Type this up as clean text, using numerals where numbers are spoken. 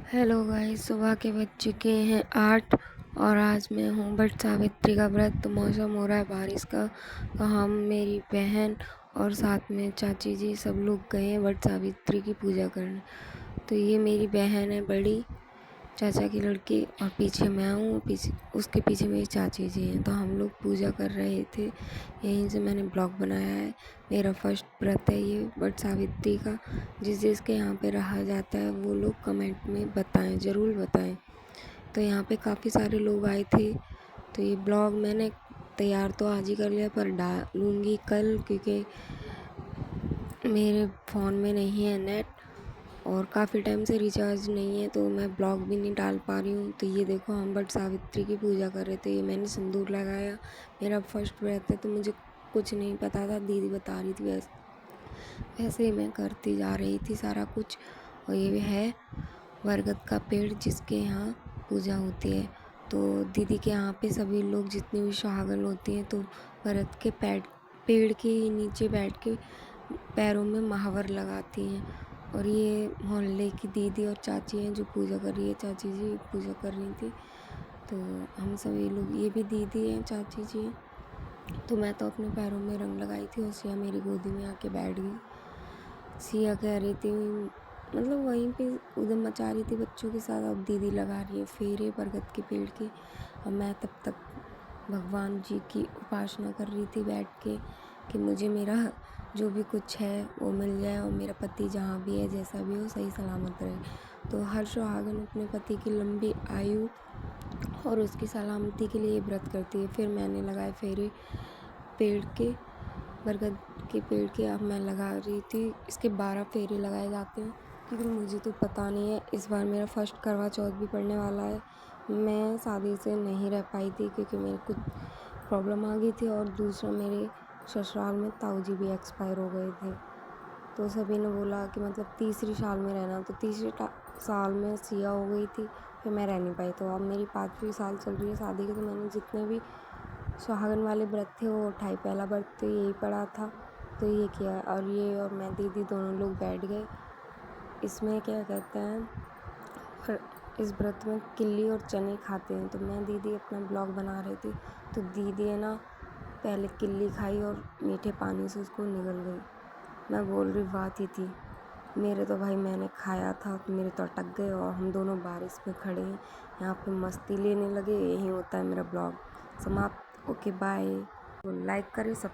Hello guys, सुबह के बज चुके हैं 8 और आज मैं हूँ बट सावित्री का व्रत। तो मौसम हो रहा है बारिश का। तो हम, मेरी बहन और साथ में चाची जी सब लोग गए हैं बट सावित्री की पूजा करने। तो ये मेरी बहन है बड़ी, चाचा की लड़की, और पीछे मैं हूँ, पीछे उसके पीछे मेरी चाची जी हैं। तो हम लोग पूजा कर रहे थे, यहीं से मैंने ब्लॉग बनाया है। मेरा फर्स्ट व्रत है ये वट सावित्री का। जिसके यहाँ पे रहा जाता है वो लोग कमेंट में बताएं, ज़रूर बताएं। तो यहाँ पे काफ़ी सारे लोग आए थे। तो ये ब्लॉग मैंने तैयार तो आज ही कर लिया पर डालूँगी कल, क्योंकि मेरे फ़ोन में नहीं है नेट और काफ़ी टाइम से रिचार्ज नहीं है, तो मैं ब्लॉग भी नहीं डाल पा रही हूँ। तो ये देखो, हम बट सावित्री की पूजा कर रहे थे। ये मैंने सिंदूर लगाया, मेरा फर्स्ट व्रत है तो मुझे कुछ नहीं पता था, दीदी बता रही थी। वैसे ही मैं करती जा रही थी सारा कुछ। और ये है बरगद का पेड़ जिसके यहाँ पूजा होती है। तो दीदी के यहाँ पे सभी लोग, जितनी भी सुहागन होती हैं, तो बरगद के पेड़ के नीचे बैठ के पैरों में महावर लगाती हैं। और ये मोहल्ले की दीदी और चाची हैं जो पूजा कर रही है। चाची जी पूजा कर रही थी, तो हम सभी लोग, ये भी दीदी हैं, चाची जी हैं। तो मैं तो अपने पैरों में रंग लगाई थी और सिया मेरी गोदी में आके बैठ गई। सिया कह रही थी, मतलब वहीं पे उधम मचा रही थी बच्चों के साथ। अब दीदी लगा रही है फेरे बरगद के पेड़ के। अब मैं तब तक भगवान जी की उपासना कर रही थी बैठ के, कि मुझे मेरा जो भी कुछ है वो मिल जाए और मेरा पति जहाँ भी है, जैसा भी हो, सही सलामत रहे। तो हर सुहागन अपने पति की लंबी आयु और उसकी सलामती के लिए व्रत करती है। फिर मैंने लगाए फेरे पेड़ के, बरगद के पेड़ के। अब मैं लगा रही थी, इसके 12 फेरे लगाए जाते हैं, क्योंकि मुझे तो पता नहीं है। इस बार मेरा फर्स्ट करवा चौथ भी पड़ने वाला है। मैं शादी से नहीं रह पाई थी क्योंकि मेरे कुछ प्रॉब्लम आ गई थी, और दूसरा मेरे ससुराल में ताऊ जी भी एक्सपायर हो गए थे। तो सभी ने बोला कि मतलब तीसरी साल में रहना, तो तीसरे साल में सिया हो गई थी, फिर मैं रह नहीं पाई। तो अब मेरी 5वीं साल चल रही है शादी की। तो मैंने जितने भी सुहागन वाले व्रत थे वो उठाए। पहला व्रत तो यही पड़ा था, तो ये किया। और ये और मैं दीदी दोनों लोग बैठ गए। इसमें क्या कहते हैं, इस व्रत में किल्ली और चने खाते हैं। तो मैं दीदी अपना ब्लॉग बना रही थी, तो दीदी है ना, पहले किल्ली खाई और मीठे पानी से उसको निगल गई। मैं बोल रही, वाह थी मेरे तो भाई, मैंने खाया था तो मेरे तो अटक गए। और हम दोनों बारिश में खड़े हैं, यहाँ पे मस्ती लेने लगे। यही होता है मेरा ब्लॉग समाप्त। Okay bye. लाइक करें सब।